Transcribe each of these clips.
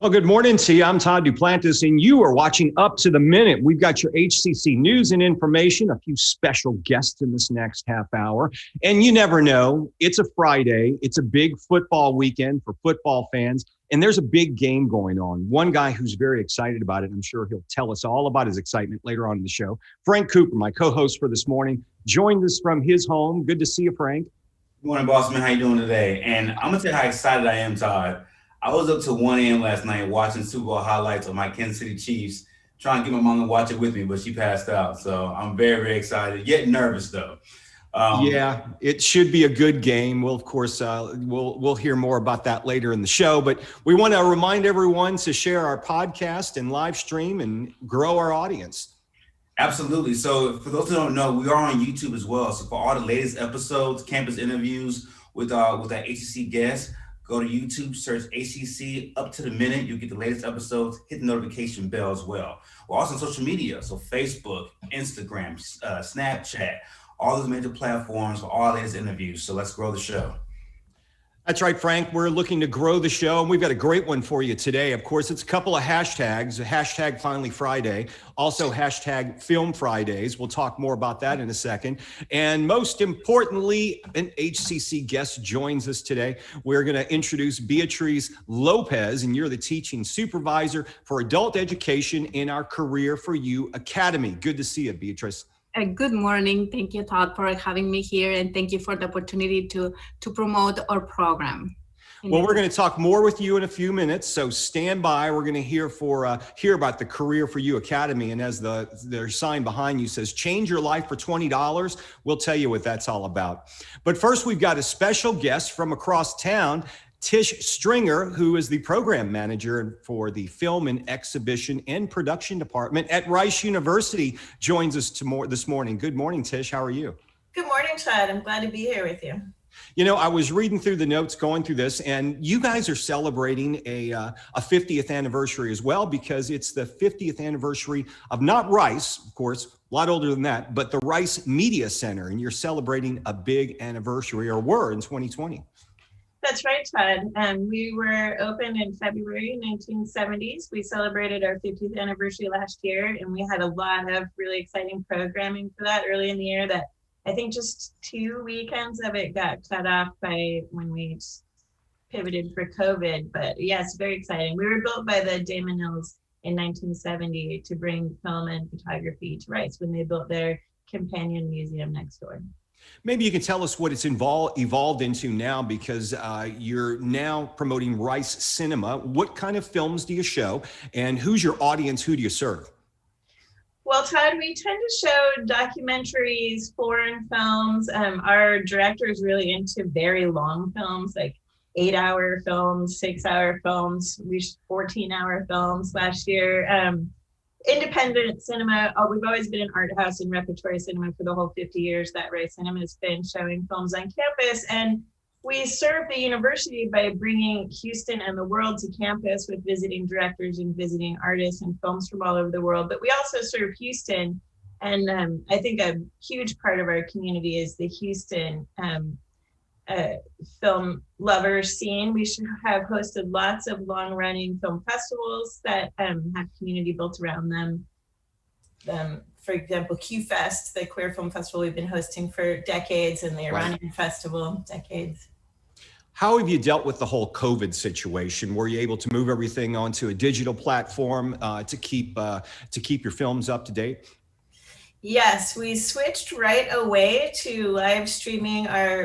Well, good morning to you. I'm Todd Duplantis, and you are watching Up to the Minute. We've got your HCC news and information, a few special guests in this next half hour. And you never know, it's a Friday. It's a big football weekend for football fans, and there's a big game going on. One guy who's very excited about it, I'm sure he'll tell us all about his excitement later on in the show. Frank Cooper, my co-host for this morning, joined us from his home. Good to see you, Frank. Good morning, boss man. How you doing today? And I'm going to tell you how excited I am, Todd. I was up till 1 a.m. last night watching Super Bowl highlights of my Kansas City Chiefs, trying to get my mom to watch it with me, but she passed out. So I'm very, very excited, yet nervous though. Yeah, it should be a good game. Well, of course, we'll hear more about that later in the show, but we want to remind everyone to share our podcast and live stream and grow our audience. Absolutely. So for those who don't know, we are on YouTube as well. So for all the latest episodes, campus interviews with our HCC guests, go to YouTube, search HCC Up to the Minute. You'll get the latest episodes, hit the notification bell as well. We're also on social media, so Facebook, Instagram, Snapchat, all those major platforms for all the latest interviews. So let's grow the show. That's right, Frank. We're looking to grow the show, and we've got a great one for you today. Of course, it's a couple of hashtags, hashtag Finally Friday, also hashtag Film Fridays. We'll talk more about that in a second. And most importantly, an HCC guest joins us today. We're going to introduce Beatriz Lopez, and you're the teaching supervisor for adult education in our Career for You Academy. Good to see you, Beatriz. Good morning. Thank you, Todd, for having me here, and thank you for the opportunity to promote our program. Well, we're going to talk more with you in a few minutes, so stand by. We're going to hear about the Career for You Academy, and as their sign behind you says, change your life for $20, we'll tell you what that's all about. But first, we've got a special guest from across town. Tish Stringer, who is the program manager for the Film and Exhibition and Production Department at Rice University, joins us this morning. Good morning, Tish. How are you? Good morning, Todd. I'm glad to be here with you. You know, I was reading through the notes going through this, and you guys are celebrating a 50th anniversary as well, because it's the 50th anniversary of not Rice, of course, a lot older than that, but the Rice Media Center, and you're celebrating a big anniversary, or were in 2020. That's right, Todd. We were open in February 1970s. We celebrated our 50th anniversary last year, and we had a lot of really exciting programming for that early in the year that I think just 2 weekends of it got cut off by when we pivoted for COVID. But yes, very exciting. We were built by the Damon Hills in 1970 to bring film and photography to Rice when they built their companion museum next door. Maybe you can tell us what it's evolved into now, because you're now promoting Rice Cinema. What kind of films do you show, and who's your audience? Who do you serve? Well, Todd, we tend to show documentaries, foreign films. Our director is really into very long films, like 8-hour films, 6-hour films. We shot 14-hour films last year. Independent cinema. We've always been an art house and repertory cinema for the whole 50 years that Rice Cinema has been showing films on campus. And we serve the university by bringing Houston and the world to campus with visiting directors and visiting artists and films from all over the world. But we also serve Houston. And I think a huge part of our community is the Houston film lover scene. We should have hosted lots of long-running film festivals that have community built around them. For example, Q Fest, the queer film festival we've been hosting for decades, and the Iranian Festival, decades. How have you dealt with the whole COVID situation? Were you able to move everything onto a digital platform to keep your films up to date? Yes, we switched right away to live streaming.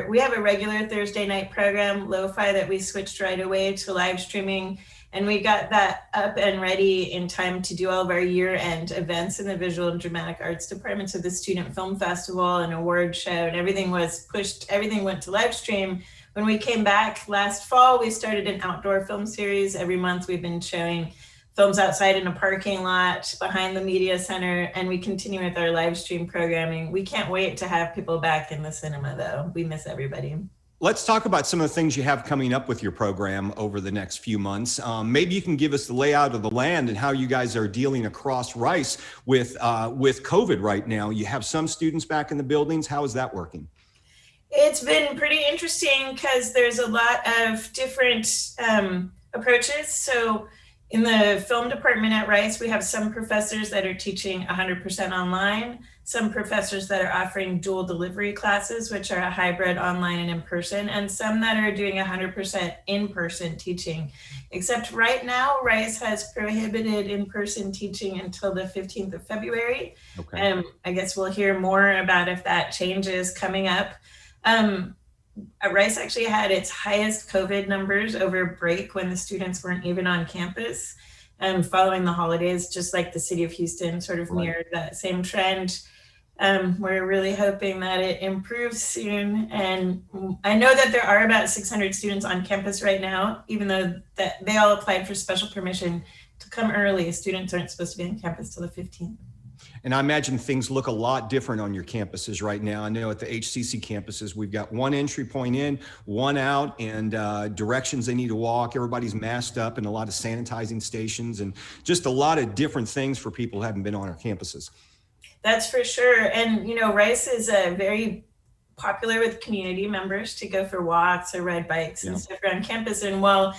We have a regular Thursday night program, Lo-Fi, that we switched right away to live streaming. And we got that up and ready in time to do all of our year-end events in the Visual and Dramatic Arts Department. So the Student Film Festival and award show and everything was pushed, everything went to live stream. When we came back last fall, we started an outdoor film series. Every month we've been showing films outside in a parking lot behind the media center, and we continue with our live stream programming. We can't wait to have people back in the cinema though. We miss everybody. Let's talk about some of the things you have coming up with your program over the next few months. Maybe you can give us the layout of the land and how you guys are dealing across Rice with COVID right now. You have some students back in the buildings. How is that working? It's been pretty interesting because there's a lot of different approaches. So In the film department at Rice, we have some professors that are teaching 100% online, some professors that are offering dual delivery classes, which are a hybrid online and in person, and some that are doing 100% in-person teaching. Except right now, Rice has prohibited in-person teaching until the 15th of February. Okay. I guess we'll hear more about if that changes coming up. Rice actually had its highest COVID numbers over break when the students weren't even on campus. Following the holidays, just like the city of Houston sort of mirrored that same trend. We're really hoping that it improves soon. And I know that there are about 600 students on campus right now, even though that they all applied for special permission to come early. Students aren't supposed to be on campus till the 15th. And I imagine things look a lot different on your campuses right now. I know at the HCC campuses, we've got one entry point in, one out, and directions they need to walk. Everybody's masked up, and a lot of sanitizing stations, and just a lot of different things for people who haven't been on our campuses. That's for sure. And, you know, Rice is very popular with community members to go for walks or ride bikes and stuff around campus. And while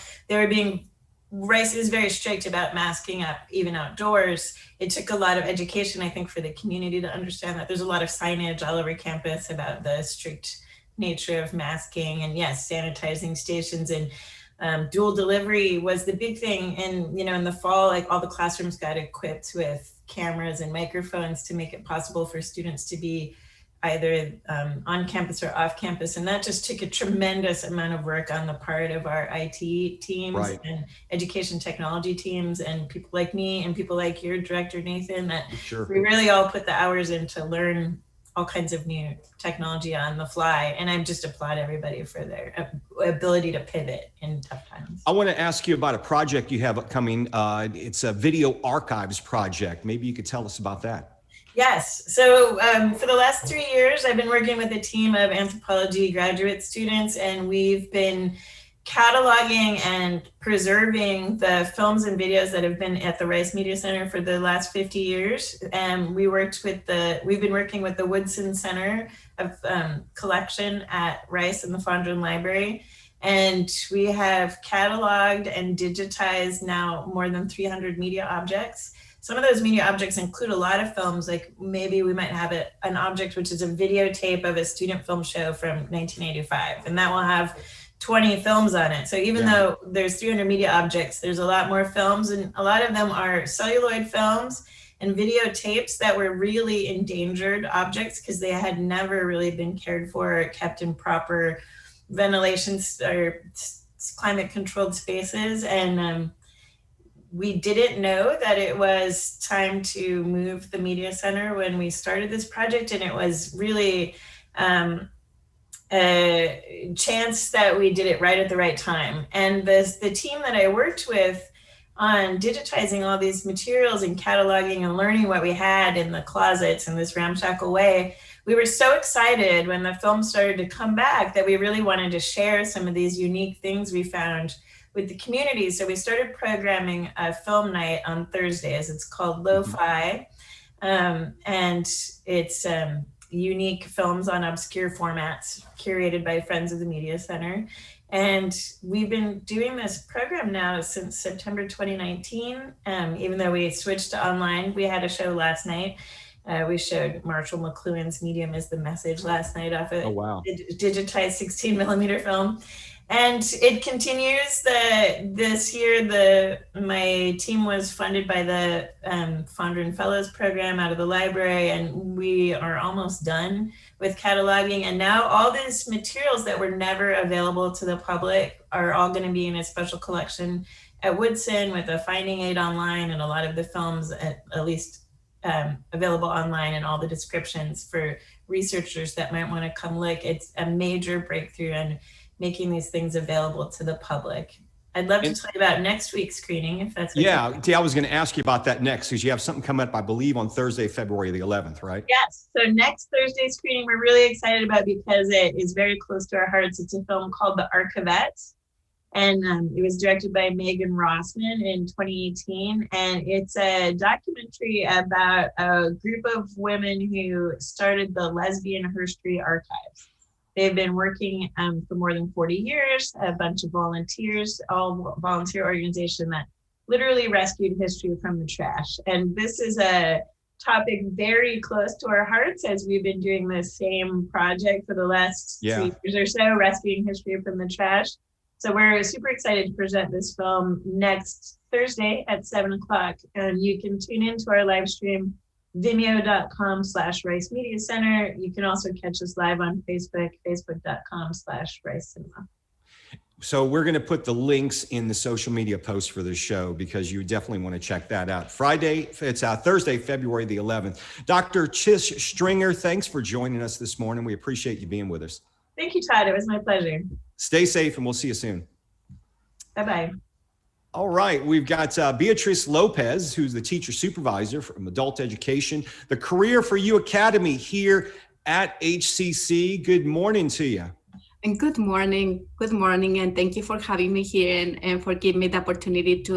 Rice is very strict about masking up, even outdoors, it took a lot of education, I think, for the community to understand that there's a lot of signage all over campus about the strict nature of masking and yes, sanitizing stations, and dual delivery was the big thing. And, you know, in the fall, like all the classrooms got equipped with cameras and microphones to make it possible for students to be either on campus or off campus. And that just took a tremendous amount of work on the part of our IT teams and education technology teams and people like me and people like your director, Nathan, that we really all put the hours in to learn all kinds of new technology on the fly. And I just applaud everybody for their ability to pivot in tough times. I want to ask you about a project you have upcoming. It's a video archives project. Maybe you could tell us about that. Yes. So for the last 3 years, I've been working with a team of anthropology graduate students, and we've been cataloging and preserving the films and videos that have been at the Rice Media Center for the last 50 years. And we've been working with the Woodson Center of Collection at Rice and the Fondren Library. And we have cataloged and digitized now more than 300 media objects. Some of those media objects include a lot of films, like maybe we might have an object which is a videotape of a student film show from 1985, and that will have 20 films on it. So even though there's 300 media objects, there's a lot more films, and a lot of them are celluloid films and videotapes that were really endangered objects because they had never really been cared for or kept in proper ventilation or climate controlled spaces. And we didn't know that it was time to move the media center when we started this project, and it was really a chance that we did it right at the right time. And the team that I worked with on digitizing all these materials and cataloging and learning what we had in the closets in this ramshackle way, we were so excited when the film started to come back that we really wanted to share some of these unique things we found with the community. So we started programming a film night on Thursdays. It's called Lo-Fi, and it's unique films on obscure formats curated by Friends of the Media Center. And we've been doing this program now since September 2019. Even though we switched to online, we had a show last night. We showed Marshall McLuhan's Medium is the Message last night off a digitized 16 millimeter film. And it continues. This year, my team was funded by the Fondren Fellows program out of the library, and we are almost done with cataloging. And now all these materials that were never available to the public are all going to be in a special collection at Woodson with a finding aid online, and a lot of the films at least available online, and all the descriptions for researchers that might want to come look. It's a major breakthrough in making these things available to the public. I'd love to tell you about next week's screening, if that's okay. I was going to ask you about that next, because you have something coming up, I believe, on Thursday, February the 11th, right? Yes. So next Thursday's screening, we're really excited about because it is very close to our hearts. It's a film called The Archevettes, and it was directed by Megan Rossman in 2018. And it's a documentary about a group of women who started the Lesbian History Archives. They've been working for more than 40 years, a bunch of volunteers, all volunteer organization that literally rescued history from the trash. And this is a topic very close to our hearts, as we've been doing this same project for the last 2 years or so, rescuing history from the trash. So we're super excited to present this film next Thursday at 7:00. And you can tune into our live stream, vimeo.com/Rice Media Center. You can also catch us live on Facebook, facebook.com/Rice Cinema. So we're going to put the links in the social media posts for the show, because you definitely want to check that out. Thursday, February the 11th. Dr. Tish Stringer, thanks for joining us this morning. We appreciate you being with us. Thank you, Todd. It was my pleasure. Stay safe, and we'll see you soon. Bye-bye. All right, we've got Beatriz Lopez, who's the teacher supervisor from Adult Education, the Career for You Academy here at HCC. Good morning to you. And good morning, and thank you for having me here and for giving me the opportunity to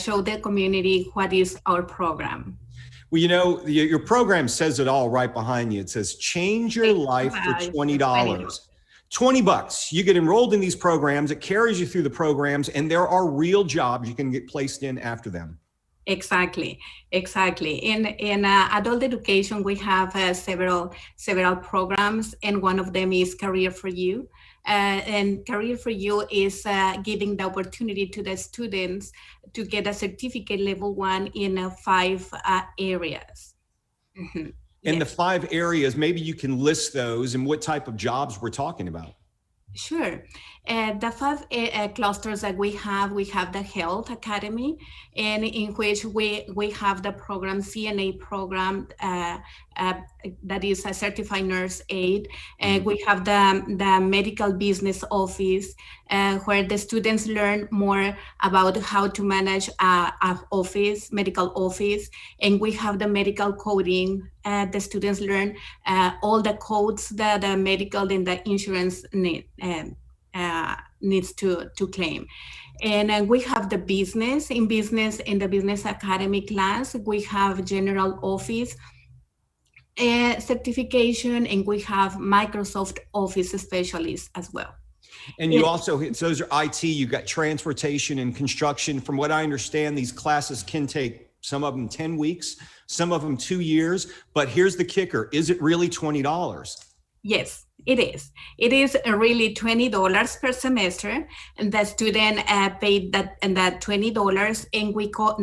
show the community what is our program. Well, you know, your program says it all right behind you. It says, change your life for $20. $20. You get enrolled in these programs. It carries you through the programs, and there are real jobs you can get placed in after them. Exactly. In adult education, we have several programs, and one of them is Career for You. And Career for You is giving the opportunity to the students to get a certificate level 1 in 5 areas. Mm-hmm. In the 5 areas, maybe you can list those and what type of jobs we're talking about. Sure. The 5 clusters that we have the Health Academy, and in which we have the program, CNA program, that is a certified nurse aide. We have the medical business office, where the students learn more about how to manage a medical office. And we have the medical coding. The students learn all the codes that the medical and the insurance needs to claim. And we have the business. In the business academy class, we have general office certification, and we have Microsoft Office specialists as well. And you also, those are IT, you've got transportation and construction. From what I understand, these classes can take, some of them 10 weeks, some of them 2 years. But here's the kicker. Is it really $20? Yes, it is. It is really $20 per semester, and the student paid that $20, and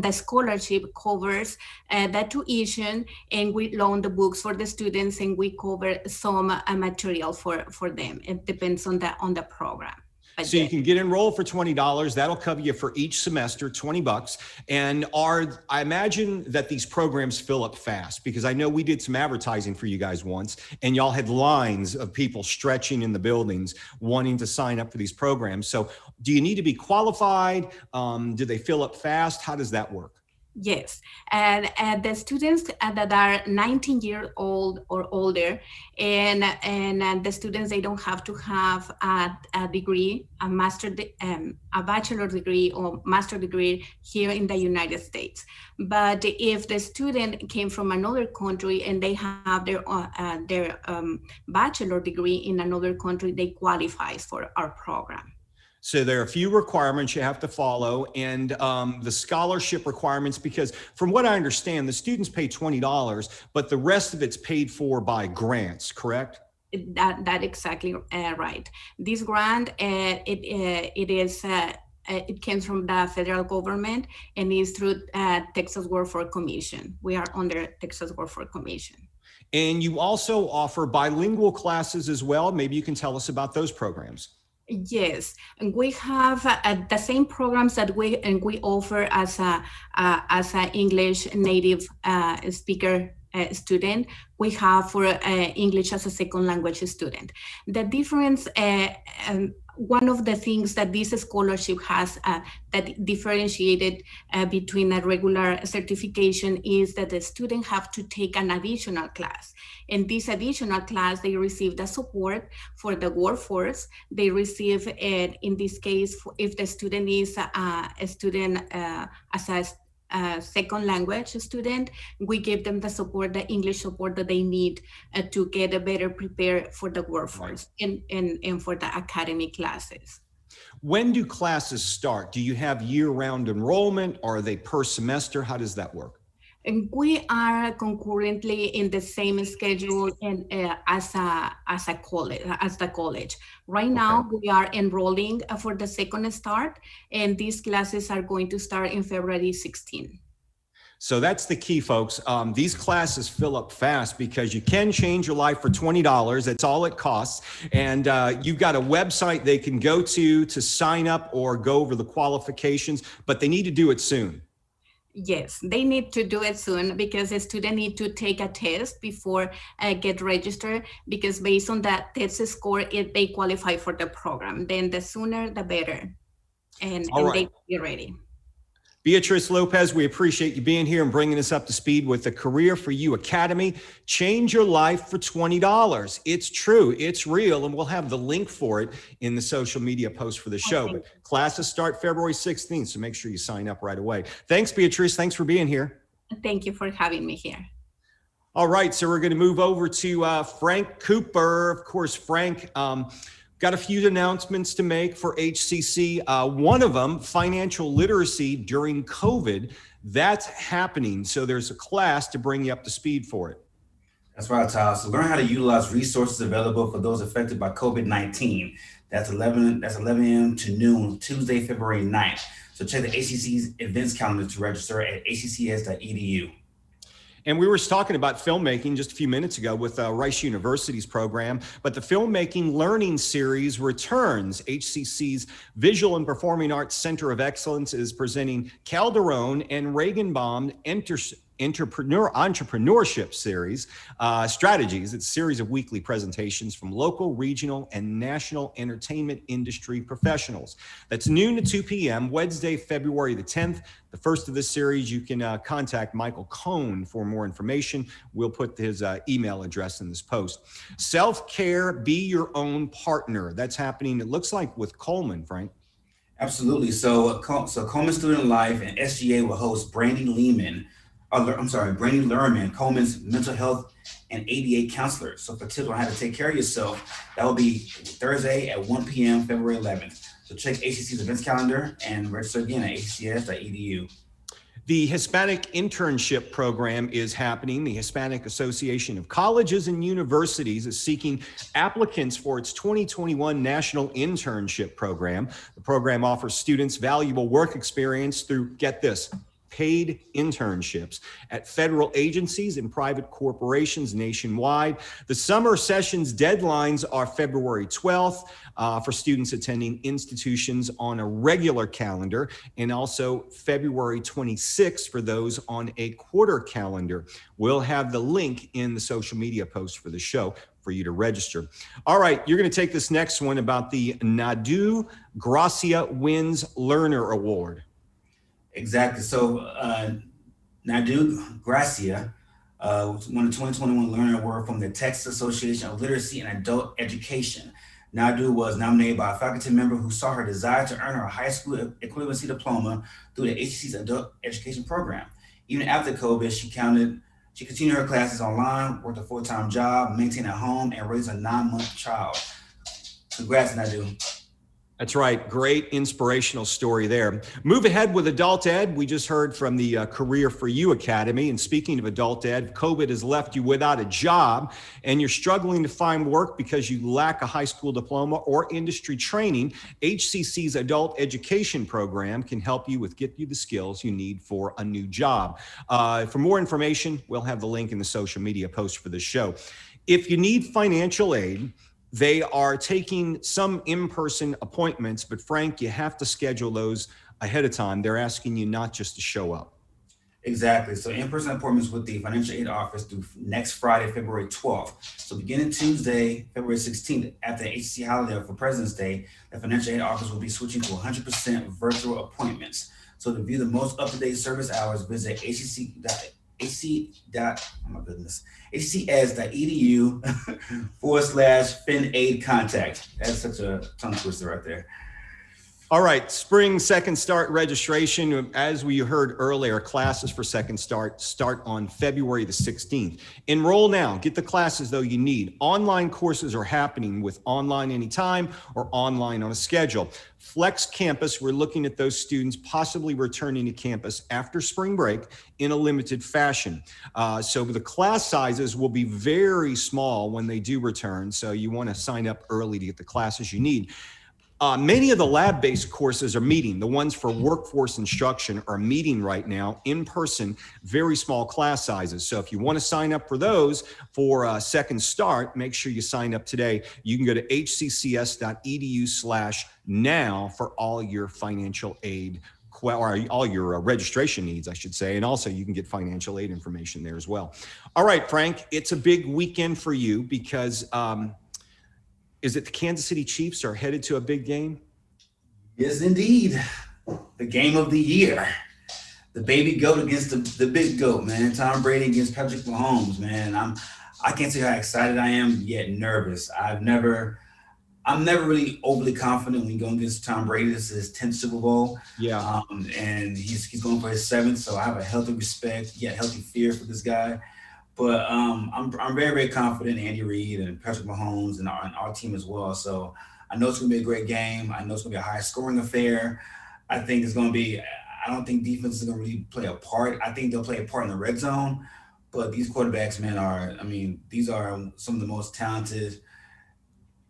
the scholarship covers the tuition, and we loan the books for the students, and we cover some material for them. It depends on the program. So you can get enrolled for $20. That'll cover you for each semester, $20. And I imagine that these programs fill up fast, because I know we did some advertising for you guys once, and y'all had lines of people stretching in the buildings wanting to sign up for these programs. So do you need to be qualified? Do they fill up fast? How does that work? Yes, and the students that are 19 years old or older, and the students, they don't have to have a degree, a bachelor degree or master degree here in the United States. But if the student came from another country and they have their bachelor degree in another country, they qualify for our program. So there are a few requirements you have to follow, and the scholarship requirements, because from what I understand, the students pay $20, but the rest of it's paid for by grants, correct? That exactly right. This grant, it came from the federal government and is through Texas Workforce Commission. We are under Texas Workforce Commission. And you also offer bilingual classes as well. Maybe you can tell us about those programs. Yes, and we have the same programs that we offer as a English native speaker student. We have for English as a second language student. The difference, one of the things that this scholarship has that differentiated between a regular certification is that the student have to take an additional class. In this additional class, they receive the support for the workforce. They receive, in this case, if the student is a student as a second language student, we give them the support, the English support that they need to get better prepared for the workforce and for the academic classes. When do classes start? Do you have year-round enrollment? Or are they per semester? How does that work? And we are concurrently in the same schedule and as the college. Right now, we are enrolling for the second start, and these classes are going to start in February 16. So that's the key, folks. These classes fill up fast because you can change your life for $20. That's all it costs. And you've got a website they can go to sign up or go over the qualifications, but they need to do it soon. Yes, they need to do it soon because the student need to take a test before get registered, because based on that test score, they qualify for the program. Then the sooner, the better. And they be ready. Beatriz Lopez, we appreciate you being here and bringing us up to speed with the Career for You Academy. Change your life for $20. It's true, it's real, and we'll have the link for it in the social media post for the show. But classes start February 16th, so make sure you sign up right away. Thanks, Beatriz. Thanks for being here. Thank you for having me here. All right, so we're going to move over to Frank Cooper. Of course, Frank, got a few announcements to make for HCC. One of them, financial literacy during COVID, that's happening. So there's a class to bring you up to speed for it. That's right, Tyler. So learn how to utilize resources available for those affected by COVID-19. That's 11 a.m. to noon, Tuesday, February 9th. So check the HCC's events calendar to register at hccs.edu. And we were talking about filmmaking just a few minutes ago with Rice University's program, but the Filmmaking Learning Series returns. HCC's Visual and Performing Arts Center of Excellence is presenting Calderon and Regenbaum Entrepreneurship Series Strategies. It's a series of weekly presentations from local, regional, and national entertainment industry professionals. That's noon to 2 p.m., Wednesday, February the 10th. The first of this series, you can contact Michael Cohn for more information. We'll put his email address in this post. Self-care, be your own partner. That's happening, it looks like, with Coleman, Frank. Absolutely. So Coleman Student Life and SGA will host Brady Lerman, Coleman's mental health and ABA counselor. So for tips on how to take care of yourself, that will be Thursday at 1 p.m., February 11th. So check HCC's events calendar and register again at hccs.edu. The Hispanic Internship Program is happening. The Hispanic Association of Colleges and Universities is seeking applicants for its 2021 National Internship Program. The program offers students valuable work experience through, get this, paid internships at federal agencies and private corporations nationwide. The summer session's deadlines are February 12th for students attending institutions on a regular calendar, and also February 26th for those on a quarter calendar. We'll have the link in the social media post for the show for you to register. All right, you're going to take this next one about the Nadu Gracia Wins Learner Award. Exactly. So Nadu Gracia won the 2021 Learner Award from the Texas Association of Literacy and Adult Education. Nadu was nominated by a faculty member who saw her desire to earn her high school equivalency diploma through the HCC's adult education program. Even after COVID, she continued her classes online, worked a full-time job, maintained a home, and raised a 9-month child. Congrats, Nadu. That's right. Great inspirational story there. Move ahead with adult ed. We just heard from the Career for You Academy. And speaking of adult ed, COVID has left you without a job and you're struggling to find work because you lack a high school diploma or industry training. HCC's adult education program can help you get you the skills you need for a new job. For more information, we'll have the link in the social media post for the show. If you need financial aid, they are taking some in-person appointments, but Frank, you have to schedule those ahead of time. They're asking you not just to show up. Exactly. So in-person appointments with the financial aid office through next Friday, February 12th. So beginning Tuesday, February 16th, after the HCC holiday for President's Day, the financial aid office will be switching to 100% virtual appointments. So to view the most up-to-date service hours, visit hccs.edu/FinAid contact. That's such a tongue twister right there. All right, spring Second Start registration. As we heard earlier, classes for Second start on February the 16th. Enroll now. Get the classes, though, you need. Online courses are happening with online anytime or online on a schedule. Flex Campus, we're looking at those students possibly returning to campus after spring break in a limited fashion. So the class sizes will be very small when they do return, so you want to sign up early to get the classes you need. Many of the lab-based courses are meeting. The ones for workforce instruction are meeting right now in person, very small class sizes. So if you want to sign up for those for Second Start, make sure you sign up today. You can go to hccs.edu/now for all your financial aid, or all your registration needs, I should say. And also you can get financial aid information there as well. All right, Frank, it's a big weekend for you because is it the Kansas City Chiefs are headed to a big game? Yes, indeed. The game of the year. The baby goat against the big goat, man. Tom Brady against Patrick Mahomes, man. I can't say how excited I am, yet nervous. I'm never really overly confident when going against Tom Brady. This is his 10th Super Bowl. Yeah. And he's going for his 7th, so I have a healthy respect, yet healthy fear for this guy. But I'm very, very confident in Andy Reid and Patrick Mahomes and our team as well. So I know it's going to be a great game. I know it's going to be a high-scoring affair. I think it's going to be – I don't think defense is going to really play a part. I think they'll play a part in the red zone. But these quarterbacks, man, these are some of the most talented,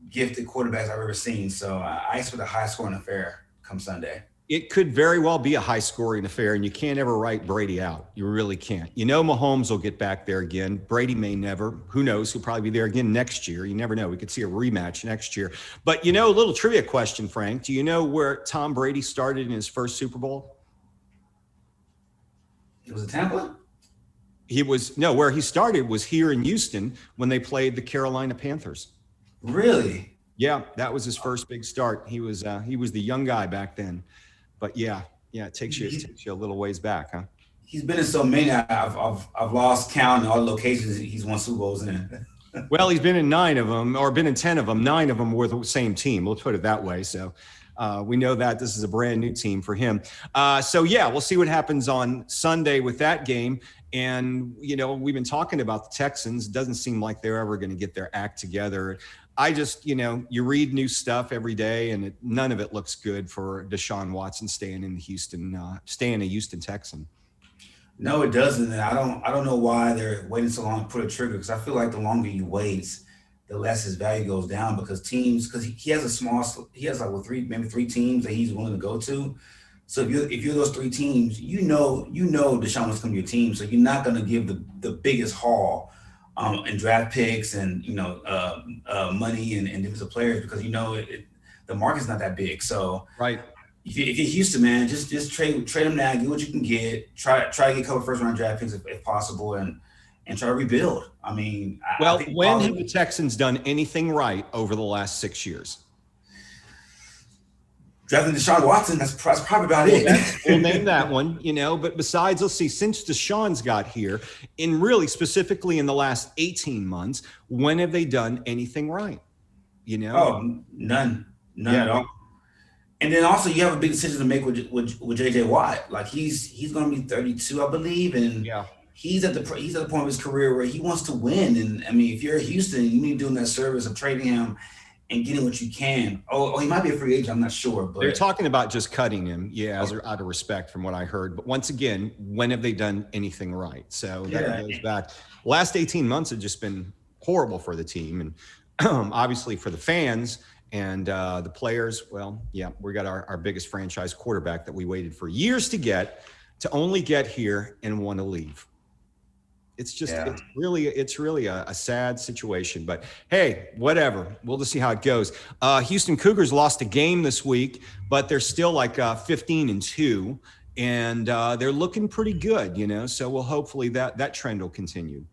gifted quarterbacks I've ever seen. So I expect a high-scoring affair come Sunday. It could very well be a high-scoring affair, and you can't ever write Brady out. You really can't. You know Mahomes will get back there again. Brady may never. Who knows? He'll probably be there again next year. You never know. We could see a rematch next year. But, a little trivia question, Frank. Do you know where Tom Brady started in his first Super Bowl? It was Tampa? Where he started was here in Houston when they played the Carolina Panthers. Really? Yeah, that was his first big start. He was the young guy back then. But yeah, it takes you a little ways back, huh? He's been in so many. I've lost count in all the locations he's won Super Bowls in. Well, he's been in 9 of them, or been in 10 of them. 9 of them were the same team. We'll put it that way. So we know that this is a brand new team for him. So yeah, we'll see what happens on Sunday with that game. And we've been talking about the Texans. Doesn't seem like they're ever going to get their act together. I just, you read new stuff every day, and none of it looks good for Deshaun Watson staying a Houston Texan. No, it doesn't. And I don't know why they're waiting so long to pull a trigger, because I feel like the longer he waits, the less his value goes down, because he has like 3 teams that he's willing to go to. So if you're those 3 teams, you know Deshaun was coming to your team, so you're not going to give the biggest haul and draft picks and money and defensive players, because the market's not that big. So right, if you're Houston, man, just trade them now, get what you can get. Try to get a couple first round draft picks if possible, and try to rebuild. I think when have the Texans done anything right over the last 6 years? Drafting Deshaun Watson, that's probably about it. We'll name that one, but besides, let's see, since Deshaun's got here, and really specifically in the last 18 months, when have they done anything right? Oh, none at all. And then also you have a big decision to make with JJ Watt. Like he's going to be 32, I believe. And he's at the point of his career where he wants to win. And if you're Houston, you need to do that service of trading him and getting what you can. Oh, he might be a free agent. I'm not sure. But they're talking about just cutting him. Out of respect from what I heard. But once again, when have they done anything right? So that goes back. Last 18 months have just been horrible for the team. And obviously for the fans and the players. Well, we got our biggest franchise quarterback that we waited for years to only get here and want to leave. It's just, it's really a sad situation, but hey, whatever. We'll just see how it goes. Houston Cougars lost a game this week, but they're still like 15-2, and they're looking pretty good, so we'll hopefully that trend will continue.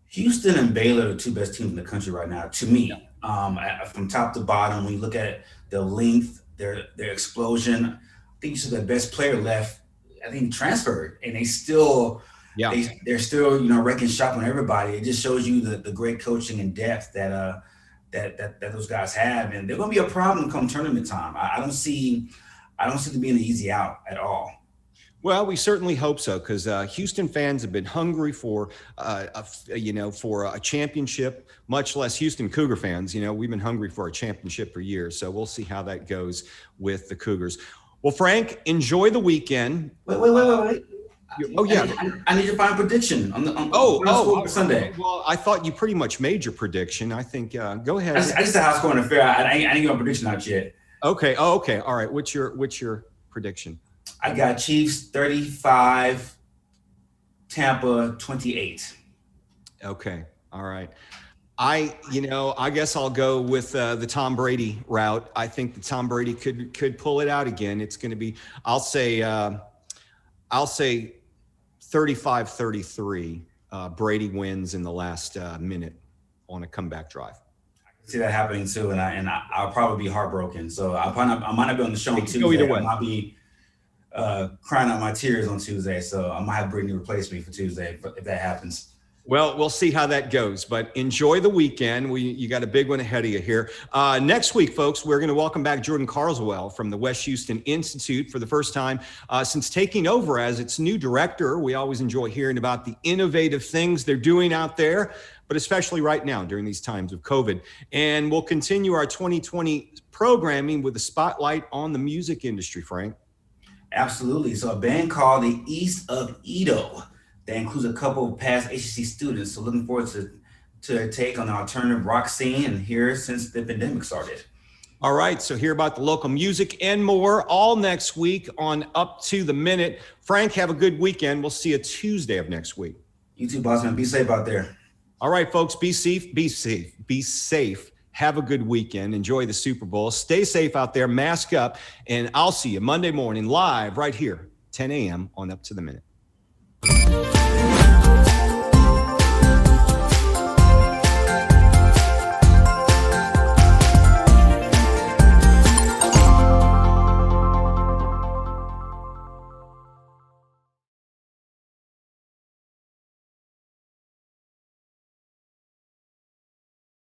Houston and Baylor are the 2 best teams in the country right now, to me. From top to bottom, when you look at their length, their explosion, I think you said the best player left, I think transferred, and they still – they're still, wrecking shop on everybody. It just shows you the great coaching and depth that those guys have, and they're going to be a problem come tournament time. I don't see I don't see it being an easy out at all. Well, we certainly hope so, because Houston fans have been hungry for, for a championship, much less Houston Cougar fans. We've been hungry for a championship for years. So we'll see how that goes with the Cougars. Well, Frank, enjoy the weekend. Wait. Oh, yeah. I need your final prediction on Sunday. Well, I thought you pretty much made your prediction. I think, go ahead. I just said how it's going to fare. I didn't get my prediction out yet. Okay. Oh, okay. All right. What's your prediction? I got Chiefs 35, Tampa 28. Okay. All right. I guess I'll go with the Tom Brady route. I think that Tom Brady could pull it out again. It's going to be, I'll say 35-33. Brady wins in the last minute on a comeback drive. See that happening too, and I'll probably be heartbroken. So I might not be on the show on Tuesday. Go either way. I might be crying out my tears on Tuesday, so I might have Brittany replace me for Tuesday if that happens. Well, we'll see how that goes, but enjoy the weekend. You got a big one ahead of you here. Next week, folks, we're going to welcome back Jordan Carswell from the West Houston Institute for the first time since taking over as its new director. We always enjoy hearing about the innovative things they're doing out there, but especially right now during these times of COVID. And we'll continue our 2020 programming with a spotlight on the music industry, Frank. Absolutely. So a band called the East of Edo that includes a couple of past HCC students. So looking forward to a take on the alternative rock scene and here since the pandemic started. All right. So hear about the local music and more all next week on Up to the Minute. Frank, have a good weekend. We'll see you Tuesday of next week. You too, boss man. Be safe out there. All right, folks. Be safe. Be safe. Be safe. Have a good weekend. Enjoy the Super Bowl. Stay safe out there. Mask up. And I'll see you Monday morning live right here, 10 a.m. on Up to the Minute.